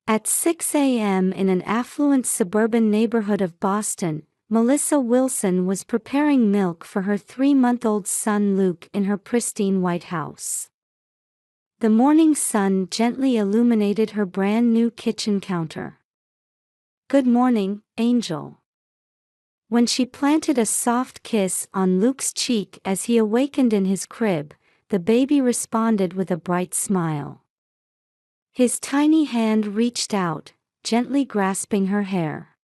At 6 a.m. in an affluent suburban neighborhood of Boston, Melissa Wilson was preparing milk for her 3-month-old son Luke in her pristine white house. The morning sun gently illuminated her brand-new kitchen counter. "Good morning, Angel." When she planted a soft kiss on Luke's cheek as he awakened in his crib, the baby responded with a bright smile. His tiny hand reached out, gently grasping her hair.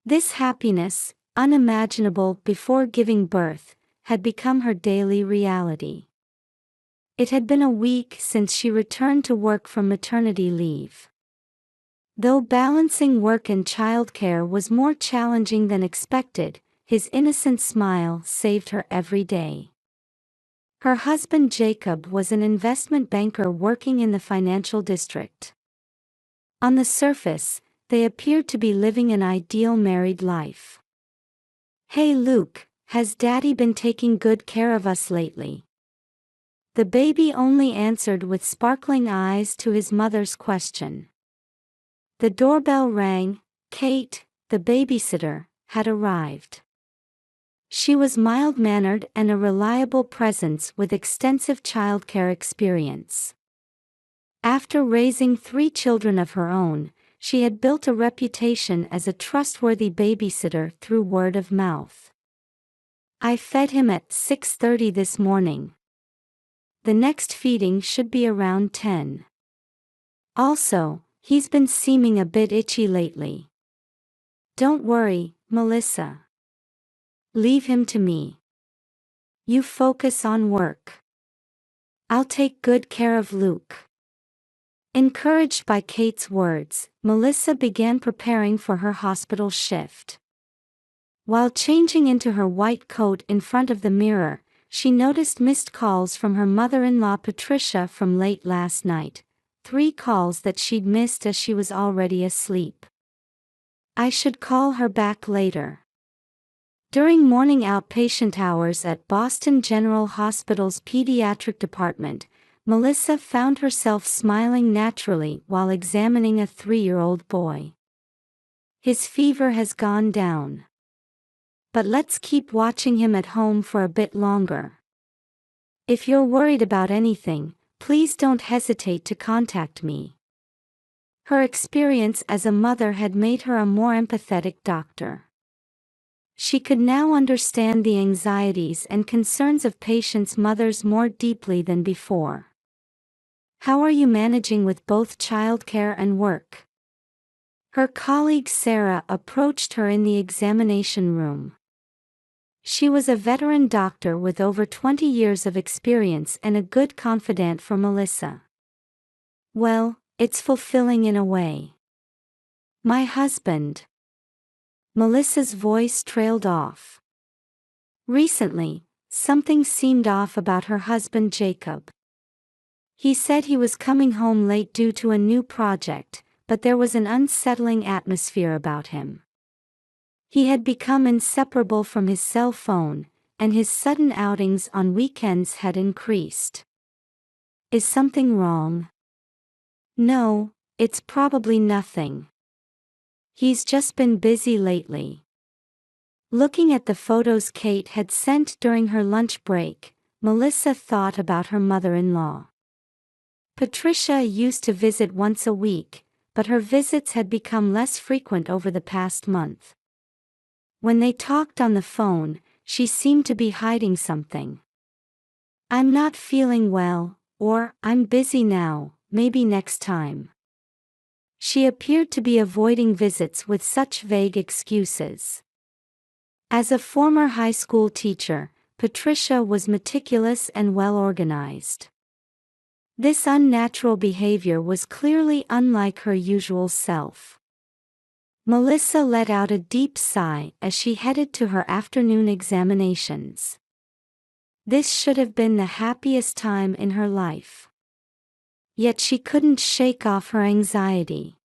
This happiness, unimaginable before giving birth, had become her daily reality. It had been a week since she returned to work from maternity leave. Though balancing work and childcare was more challenging than expected, his innocent smile saved her every day. Her husband Jacob was an investment banker working in the financial district. On the surface, they appeared to be living an ideal married life. "Hey Luke, has Daddy been taking good care of us lately?" The baby only answered with sparkling eyes to his mother's question. The doorbell rang. Kate, the babysitter, had arrived. She was mild-mannered and a reliable presence with extensive childcare experience. After raising 3 children of her own, she had built a reputation as a trustworthy babysitter through word of mouth. "I fed him at 6:30 this morning. The next feeding should be around 10. Also, he's been seeming a bit itchy lately." "Don't worry, Melissa. Leave him to me. You focus on work. I'll take good care of Luke." Encouraged by Kate's words, Melissa began preparing for her hospital shift. While changing into her white coat in front of the mirror, she noticed missed calls from her mother-in-law Patricia from late last night, 3 calls that she'd missed as she was already asleep. "I should call her back later." During morning outpatient hours at Boston General Hospital's pediatric department, Melissa found herself smiling naturally while examining a 3-year-old boy. "His fever has gone down. But let's keep watching him at home for a bit longer. If you're worried about anything, please don't hesitate to contact me." Her experience as a mother had made her a more empathetic doctor. She could now understand the anxieties and concerns of patients' mothers more deeply than before. "How are you managing with both childcare and work?" Her colleague Sarah approached her in the examination room. She was a veteran doctor with over 20 years of experience and a good confidant for Melissa. "Well, it's fulfilling in a way. My husband..." Melissa's voice trailed off. Recently, something seemed off about her husband Jacob. He said he was coming home late due to a new project, but there was an unsettling atmosphere about him. He had become inseparable from his cell phone, and his sudden outings on weekends had increased. "Is something wrong?" "No, it's probably nothing. He's just been busy lately." Looking at the photos Kate had sent during her lunch break, Melissa thought about her mother-in-law. Patricia used to visit once a week, but her visits had become less frequent over the past month. When they talked on the phone, she seemed to be hiding something. "I'm not feeling well," or "I'm busy now, maybe next time." She appeared to be avoiding visits with such vague excuses. As a former high school teacher, Patricia was meticulous and well-organized. This unnatural behavior was clearly unlike her usual self. Melissa let out a deep sigh as she headed to her afternoon examinations. This should have been the happiest time in her life. Yet she couldn't shake off her anxiety.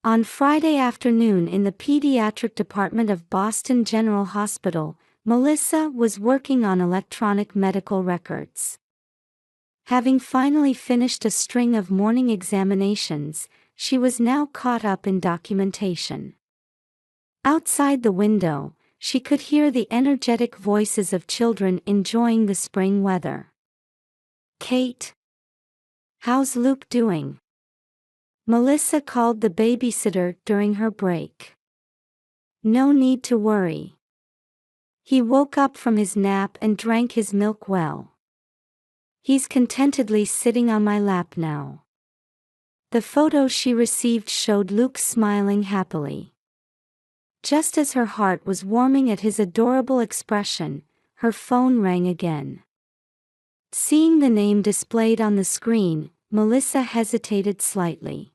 On Friday afternoon in the pediatric department of Boston General Hospital, Melissa was working on electronic medical records. Having finally finished a string of morning examinations, she was now caught up in documentation. Outside the window, she could hear the energetic voices of children enjoying the spring weather. "Kate? How's Luke doing?" Melissa called the babysitter during her break. "No need to worry. He woke up from his nap and drank his milk well. He's contentedly sitting on my lap now." The photo she received showed Luke smiling happily. Just as her heart was warming at his adorable expression, her phone rang again. Seeing the name displayed on the screen, Melissa hesitated slightly.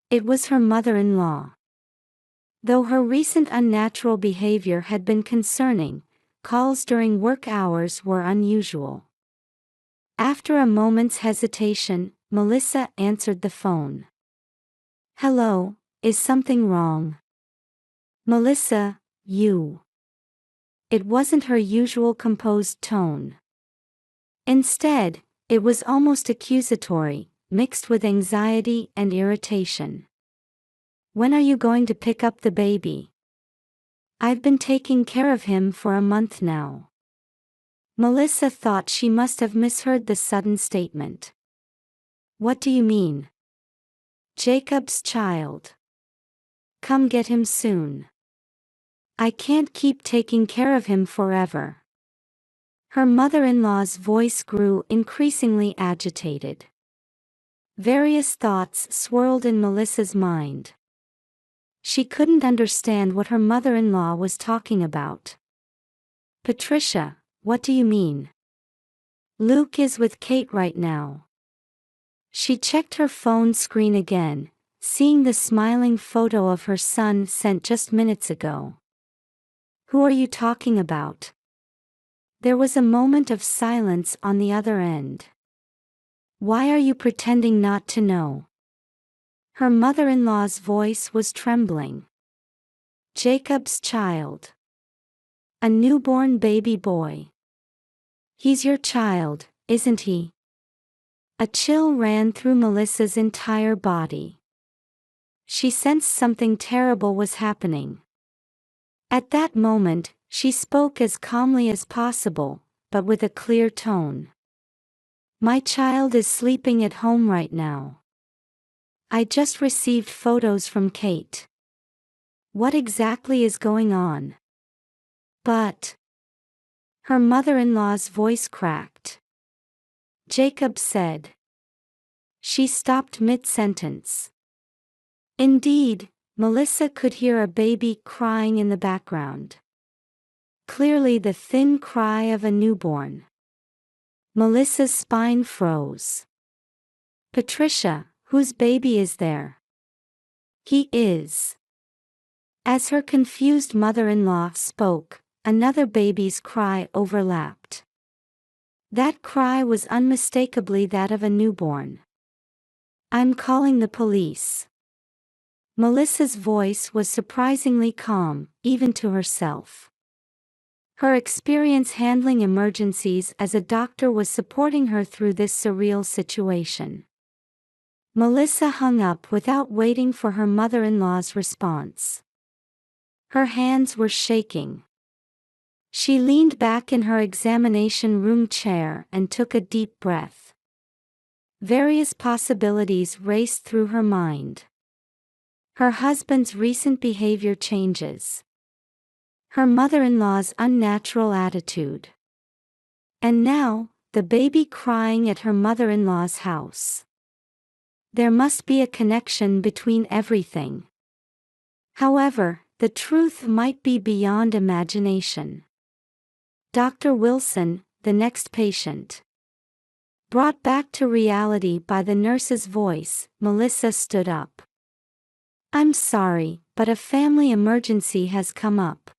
It was her mother-in-law. Though her recent unnatural behavior had been concerning, calls during work hours were unusual. After a moment's hesitation, Melissa answered the phone. "Hello, is something wrong?" "Melissa, you." It wasn't her usual composed tone. Instead, it was almost accusatory, mixed with anxiety and irritation. "When are you going to pick up the baby?" "I've been taking care of him for a month now." Melissa thought she must have misheard the sudden statement. "What do you mean?" "Jacob's child. Come get him soon. I can't keep taking care of him forever." Her mother-in-law's voice grew increasingly agitated. Various thoughts swirled in Melissa's mind. She couldn't understand what her mother-in-law was talking about. "Patricia, what do you mean?" "Luke is with Kate right now." She checked her phone screen again, seeing the smiling photo of her son sent just minutes ago. "Who are you talking about?" There was a moment of silence on the other end. "Why are you pretending not to know?" Her mother-in-law's voice was trembling. "Jacob's child. A newborn baby boy. He's your child, isn't he?" A chill ran through Melissa's entire body. She sensed something terrible was happening. At that moment, she spoke as calmly as possible, but with a clear tone. "My child is sleeping at home right now. I just received photos from Kate. What exactly is going on?" "But..." Her mother-in-law's voice cracked. "Jacob said..." She stopped mid-sentence. Indeed, Melissa could hear a baby crying in the background. Clearly the thin cry of a newborn. Melissa's spine froze. "Patricia, whose baby is there?" "He is." As her confused mother-in-law spoke, another baby's cry overlapped. That cry was unmistakably that of a newborn. "I'm calling the police." Melissa's voice was surprisingly calm, even to herself. Her experience handling emergencies as a doctor was supporting her through this surreal situation. Melissa hung up without waiting for her mother-in-law's response. Her hands were shaking. She leaned back in her examination room chair and took a deep breath. Various possibilities raced through her mind. Her husband's recent behavior changes. Her mother-in-law's unnatural attitude. And now, the baby crying at her mother-in-law's house. There must be a connection between everything. However, the truth might be beyond imagination. Dr. Wilson, the next patient. Brought back to reality by the nurse's voice, Melissa stood up. "I'm sorry, but a family emergency has come up.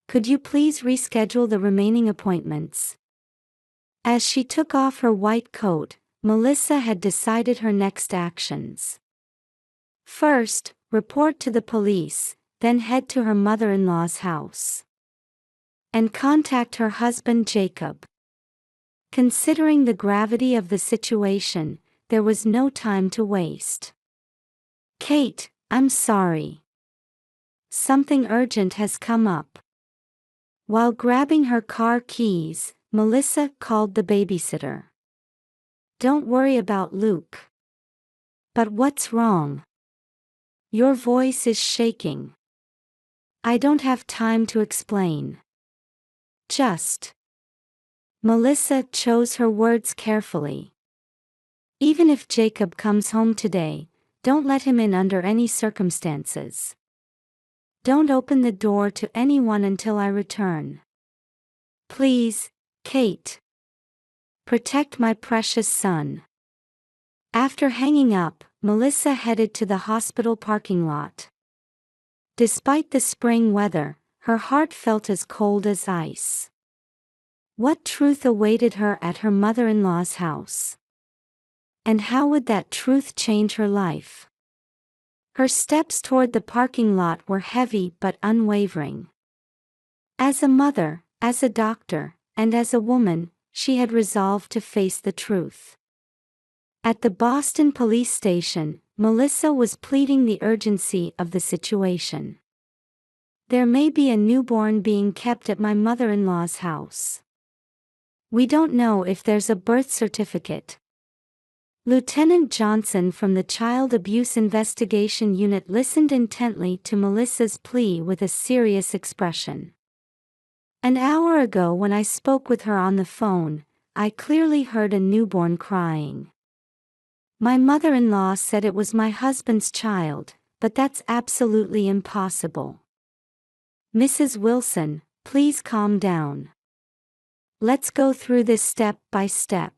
Could you please reschedule the remaining appointments?" As she took off her white coat, Melissa had decided her next actions. First, report to the police, then head to her mother-in-law's house. And contact her husband Jacob. Considering the gravity of the situation, there was no time to waste. Kate, I'm sorry. Something urgent has come up. While grabbing her car keys, Melissa called the babysitter. Don't worry about Luke. But what's wrong? Your voice is shaking. I don't have time to explain. Just. Melissa chose her words carefully. Even if Jacob comes home today, don't let him in under any circumstances. Don't open the door to anyone until I return. Please, Kate. Protect my precious son. After hanging up, Melissa headed to the hospital parking lot. Despite the spring weather, her heart felt as cold as ice. What truth awaited her at her mother-in-law's house? And how would that truth change her life? Her steps toward the parking lot were heavy but unwavering. As a mother, as a doctor, and as a woman, she had resolved to face the truth. At the Boston police station, Melissa was pleading the urgency of the situation. There may be a newborn being kept at my mother-in-law's house. We don't know if there's a birth certificate. Lieutenant Johnson from the Child Abuse Investigation Unit listened intently to Melissa's plea with a serious expression. An hour ago when I spoke with her on the phone, I clearly heard a newborn crying. My mother-in-law said it was my husband's child, but that's absolutely impossible. Mrs. Wilson, please calm down. Let's go through this step by step.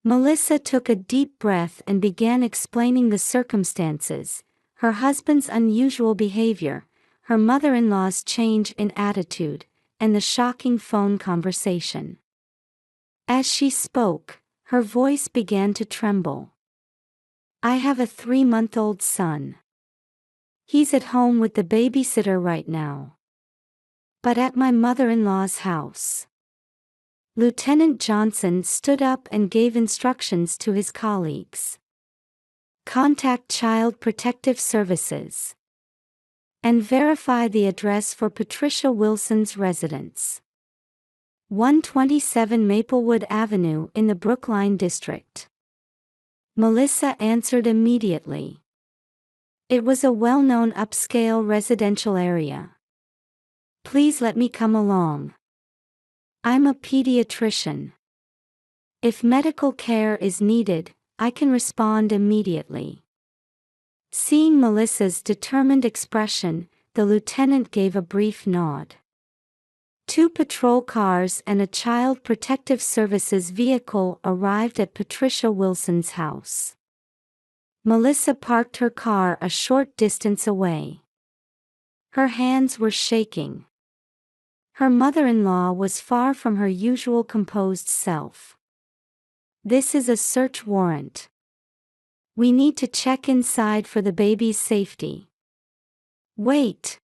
Melissa took a deep breath and began explaining the circumstances, her husband's unusual behavior, her mother-in-law's change in attitude, and the shocking phone conversation. As she spoke, her voice began to tremble. I have a 3-month-old son. He's at home with the babysitter right now. But at my mother-in-law's house. Lieutenant Johnson stood up and gave instructions to his colleagues. Contact Child Protective Services. And verify the address for Patricia Wilson's residence. 127 Maplewood Avenue in the Brookline District. Melissa answered immediately. It was a well-known upscale residential area. Please let me come along. I'm a pediatrician. If medical care is needed, I can respond immediately. Seeing Melissa's determined expression, the lieutenant gave a brief nod. 2 patrol cars and a Child Protective Services vehicle arrived at Patricia Wilson's house. Melissa parked her car a short distance away. Her hands were shaking. Her mother-in-law was far from her usual composed self. This is a search warrant. We need to check inside for the baby's safety. Wait.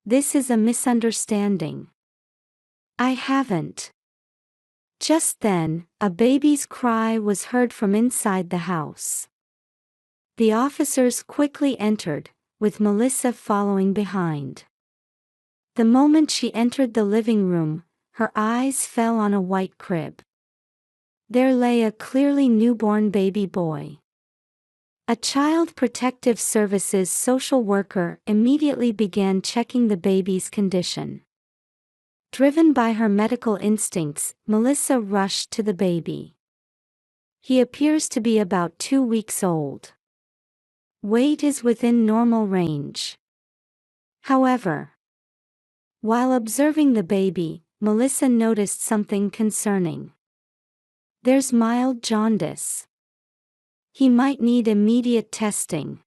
This is a misunderstanding. I haven't. Just then, a baby's cry was heard from inside the house. The officers quickly entered, with Melissa following behind. The moment she entered the living room, her eyes fell on a white crib. There lay a clearly newborn baby boy. A Child Protective Services social worker immediately began checking the baby's condition. Driven by her medical instincts, Melissa rushed to the baby. He appears to be about 2 weeks old. Weight is within normal range. However, while observing the baby, Melissa noticed something concerning. There's mild jaundice. He might need immediate testing.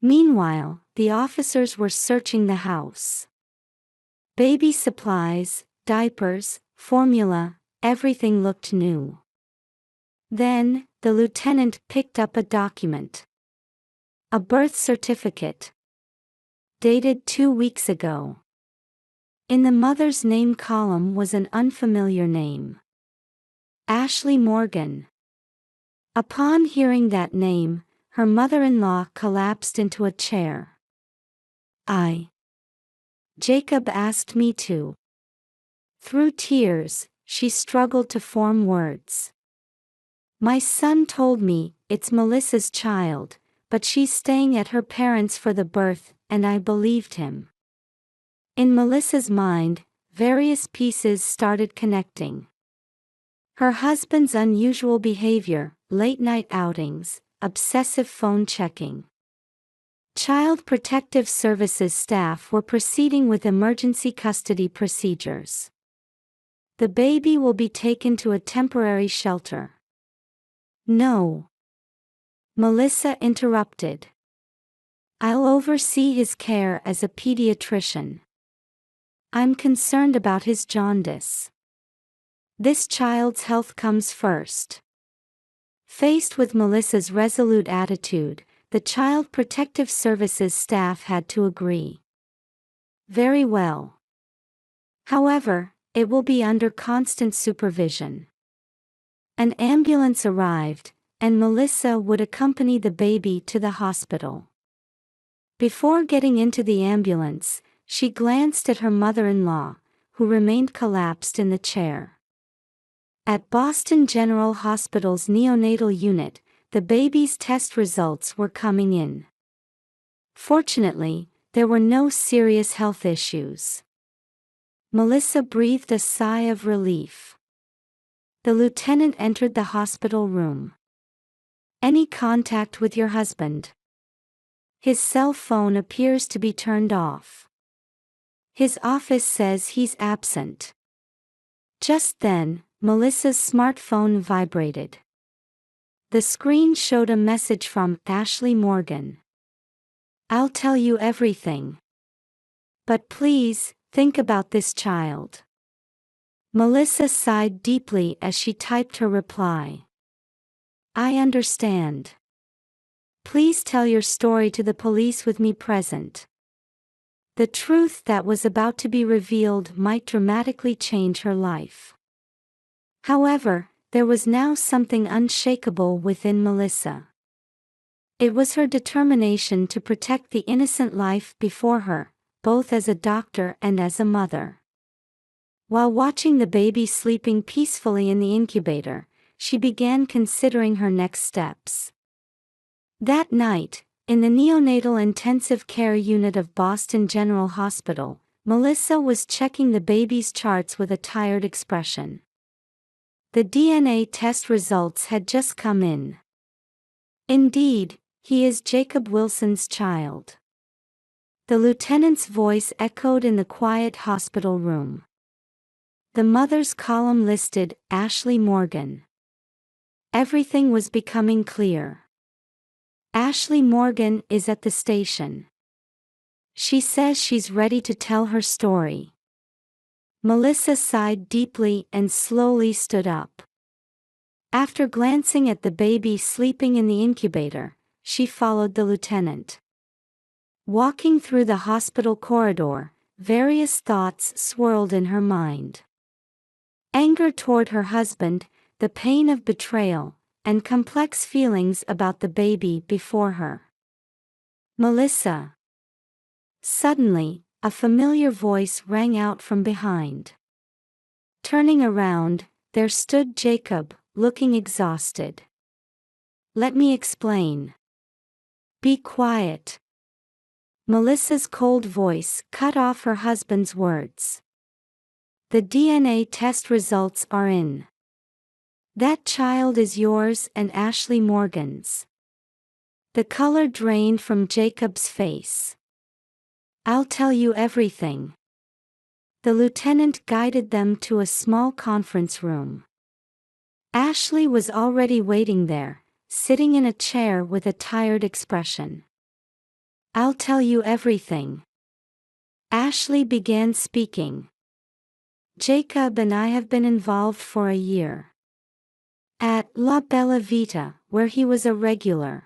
Meanwhile, the officers were searching the house. Baby supplies, diapers, formula, everything looked new. Then, the lieutenant picked up a document. A birth certificate. Dated 2 weeks ago. In the mother's name column was an unfamiliar name. Ashley Morgan. Upon hearing that name, her mother-in-law collapsed into a chair. Jacob asked me to. Through tears, she struggled to form words. My son told me it's Melissa's child, but she's staying at her parents' for the birth, and I believed him. In Melissa's mind, various pieces started connecting. Her husband's unusual behavior, late-night outings, obsessive phone checking. Child Protective Services staff were proceeding with emergency custody procedures. The baby will be taken to a temporary shelter. No. Melissa interrupted. I'll oversee his care as a pediatrician. I'm concerned about his jaundice. This child's health comes first. Faced with Melissa's resolute attitude, the Child Protective Services staff had to agree. Very well. However, it will be under constant supervision. An ambulance arrived, and Melissa would accompany the baby to the hospital. Before getting into the ambulance, she glanced at her mother-in-law, who remained collapsed in the chair. At Boston General Hospital's neonatal unit, the baby's test results were coming in. Fortunately, there were no serious health issues. Melissa breathed a sigh of relief. The lieutenant entered the hospital room. Any contact with your husband? His cell phone appears to be turned off. His office says he's absent. Just then, Melissa's smartphone vibrated. The screen showed a message from Ashley Morgan. I'll tell you everything. But please, think about this child. Melissa sighed deeply as she typed her reply. I understand. Please tell your story to the police with me present. The truth that was about to be revealed might dramatically change her life. However, there was now something unshakable within Melissa. It was her determination to protect the innocent life before her, both as a doctor and as a mother. While watching the baby sleeping peacefully in the incubator, she began considering her next steps. That night, in the neonatal intensive care unit of Boston General Hospital, Melissa was checking the baby's charts with a tired expression. The DNA test results had just come in. Indeed, he is Jacob Wilson's child. The lieutenant's voice echoed in the quiet hospital room. The mother's column listed Ashley Morgan. Everything was becoming clear. Ashley Morgan is at the station. She says she's ready to tell her story. Melissa sighed deeply and slowly stood up. After glancing at the baby sleeping in the incubator, she followed the lieutenant. Walking through the hospital corridor, various thoughts swirled in her mind. Anger toward her husband, the pain of betrayal, and complex feelings about the baby before her. Melissa. Suddenly, a familiar voice rang out from behind. Turning around, there stood Jacob, looking exhausted. Let me explain. Be quiet. Melissa's cold voice cut off her husband's words. The DNA test results are in. That child is yours and Ashley Morgan's. The color drained from Jacob's face. I'll tell you everything. The lieutenant guided them to a small conference room. Ashley was already waiting there, sitting in a chair with a tired expression. I'll tell you everything. Ashley began speaking. Jacob and I have been involved for a year. At La Bella Vita, where he was a regular.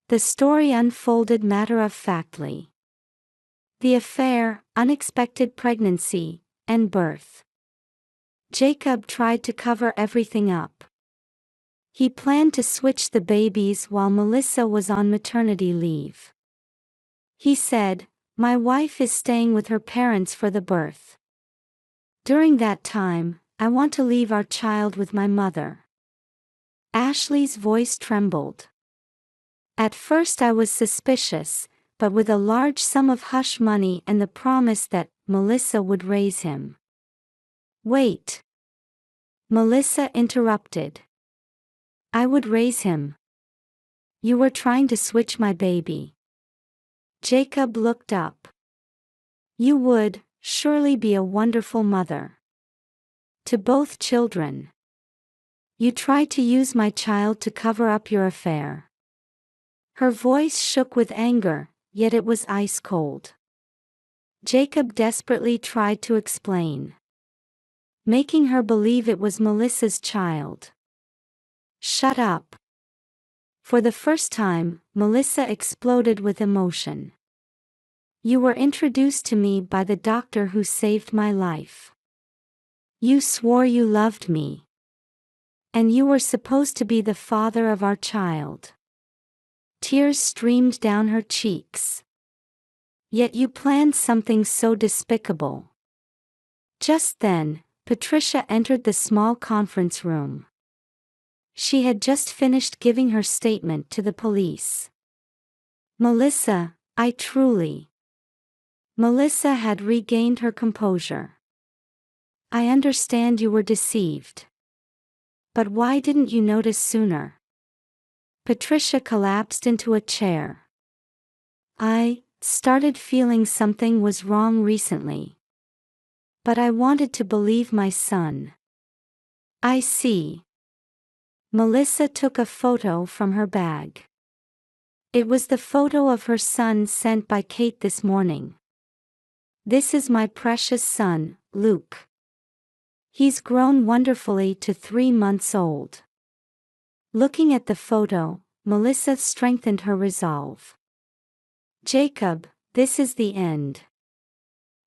The story unfolded matter-of-factly. The affair, unexpected pregnancy, and birth. Jacob tried to cover everything up. He planned to switch the babies while Melissa was on maternity leave. He said, "My wife is staying with her parents for the birth. During that time, I want to leave our child with my mother." Ashley's voice trembled. "At first I was suspicious, but with a large sum of hush money and the promise that Melissa would raise him." "Wait," Melissa interrupted. "I would raise him. You were trying to switch my baby." Jacob looked up. "You would, surely, be a wonderful mother. To both children. You tried to use my child to cover up your affair." Her voice shook with anger, yet it was ice cold. Jacob desperately tried to explain, making her believe it was Melissa's child. "Shut up." For the first time, Melissa exploded with emotion. "You were introduced to me by the doctor who saved my life. You swore you loved me. And you were supposed to be the father of our child." Tears streamed down her cheeks. "Yet you planned something so despicable." Just then, Patricia entered the small conference room. She had just finished giving her statement to the police. "Melissa, I truly..." Melissa had regained her composure. "I understand you were deceived. But why didn't you notice sooner?" Patricia collapsed into a chair. "I started feeling something was wrong recently. But I wanted to believe my son." "I see." Melissa took a photo from her bag. It was the photo of her son sent by Kate this morning. "This is my precious son, Luke. He's grown wonderfully to 3 months old." Looking at the photo, Melissa strengthened her resolve. "Jacob, this is the end.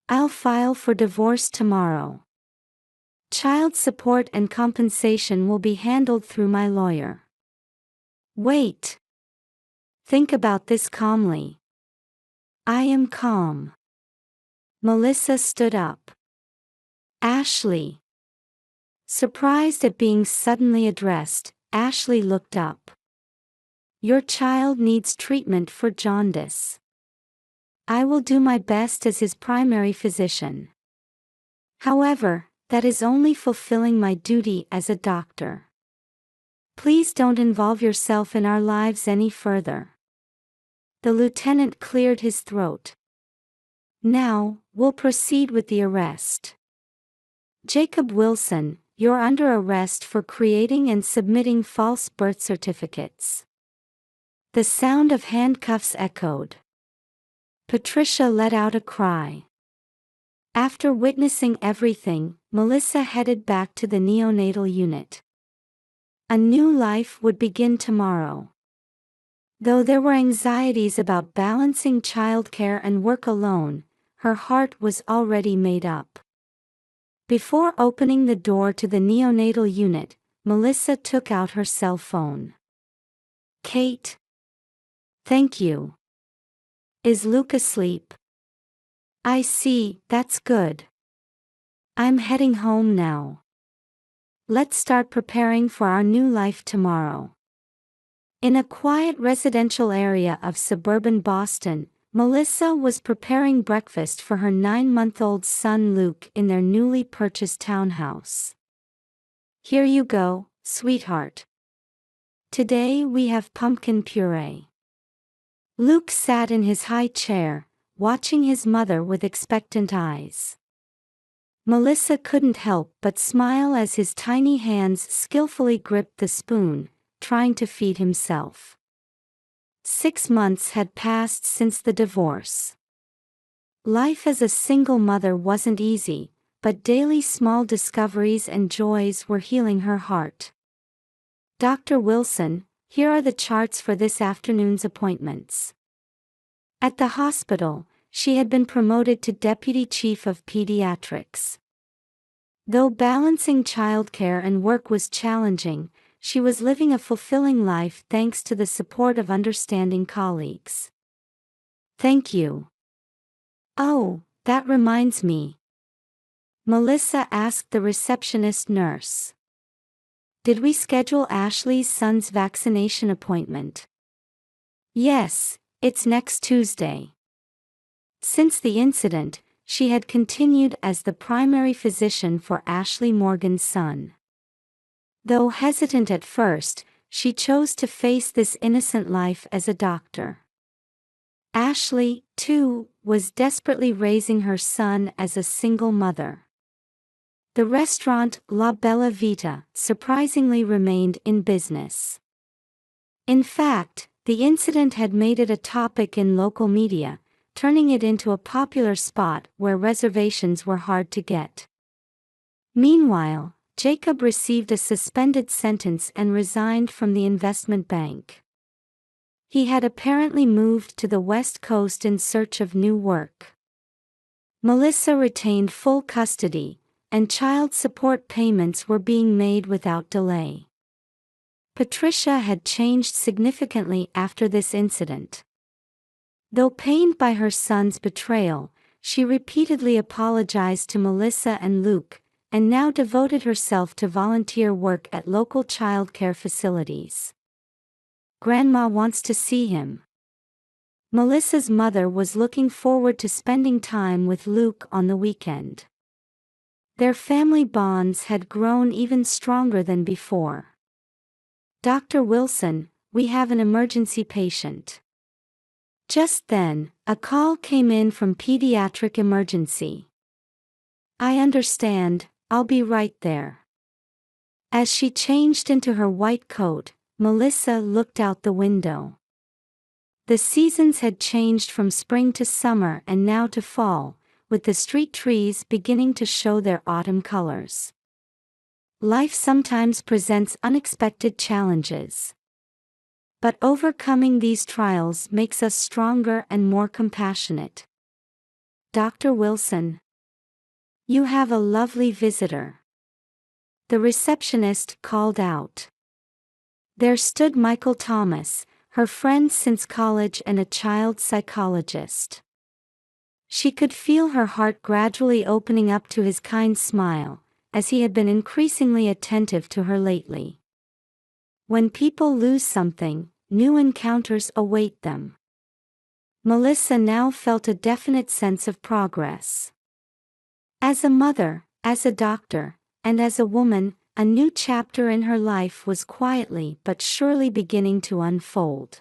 I'll file for divorce tomorrow. Child support and compensation will be handled through my lawyer." "Wait. Think about this calmly." "I am calm." Melissa stood up. "Ashley." Surprised at being suddenly addressed, Ashley looked up. "Your child needs treatment for jaundice. I will do my best as his primary physician. However, that is only fulfilling my duty as a doctor. Please don't involve yourself in our lives any further." The lieutenant cleared his throat. "Now, we'll proceed with the arrest. Jacob Wilson, you're under arrest for creating and submitting false birth certificates." The sound of handcuffs echoed. Patricia let out a cry. After witnessing everything, Melissa headed back to the neonatal unit. A new life would begin tomorrow. Though there were anxieties about balancing childcare and work alone, her heart was already made up. Before opening the door to the neonatal unit, Melissa took out her cell phone. "Kate. Thank you. Is Luke asleep?" "I see, that's good. I'm heading home now. Let's start preparing for our new life tomorrow." In a quiet residential area of suburban Boston, Melissa was preparing breakfast for her 9-month-old son Luke in their newly purchased townhouse. "Here you go, sweetheart. Today we have pumpkin puree." Luke sat in his high chair, watching his mother with expectant eyes. Melissa couldn't help but smile as his tiny hands skillfully gripped the spoon, trying to feed himself. 6 months had passed since the divorce. Life as a single mother wasn't easy, but daily small discoveries and joys were healing her heart. "Dr. Wilson, here are the charts for this afternoon's appointments." At the hospital, she had been promoted to Deputy Chief of Pediatrics. Though balancing childcare and work was challenging, she was living a fulfilling life thanks to the support of understanding colleagues. Thank you. Oh, that reminds me. Melissa asked the receptionist nurse. Did we schedule Ashley's son's vaccination appointment? Yes, it's next Tuesday. Since the incident, she had continued as the primary physician for Ashley Morgan's son. Though hesitant at first, she chose to face this innocent life as a doctor. Ashley, too, was desperately raising her son as a single mother. The restaurant La Bella Vita surprisingly remained in business. In fact, the incident had made it a topic in local media, turning it into a popular spot where reservations were hard to get. Meanwhile, Jacob received a suspended sentence and resigned from the investment bank. He had apparently moved to the West Coast in search of new work. Melissa retained full custody, and child support payments were being made without delay. Patricia had changed significantly after this incident. Though pained by her son's betrayal, she repeatedly apologized to Melissa and Luke, and now devoted herself to volunteer work at local childcare facilities. Grandma wants to see him. Melissa's mother was looking forward to spending time with Luke on the weekend. Their family bonds had grown even stronger than before. Dr. Wilson, we have an emergency patient. Just then, a call came in from pediatric emergency. I understand, I'll be right there. As she changed into her white coat, Melissa looked out the window. The seasons had changed from spring to summer and now to fall, with the street trees beginning to show their autumn colors. Life sometimes presents unexpected challenges. But overcoming these trials makes us stronger and more compassionate. Dr. Wilson. You have a lovely visitor. The receptionist called out. There stood Michael Thomas, her friend since college and a child psychologist. She could feel her heart gradually opening up to his kind smile, as he had been increasingly attentive to her lately. When people lose something, new encounters await them. Melissa now felt a definite sense of progress. As a mother, as a doctor, and as a woman, a new chapter in her life was quietly but surely beginning to unfold.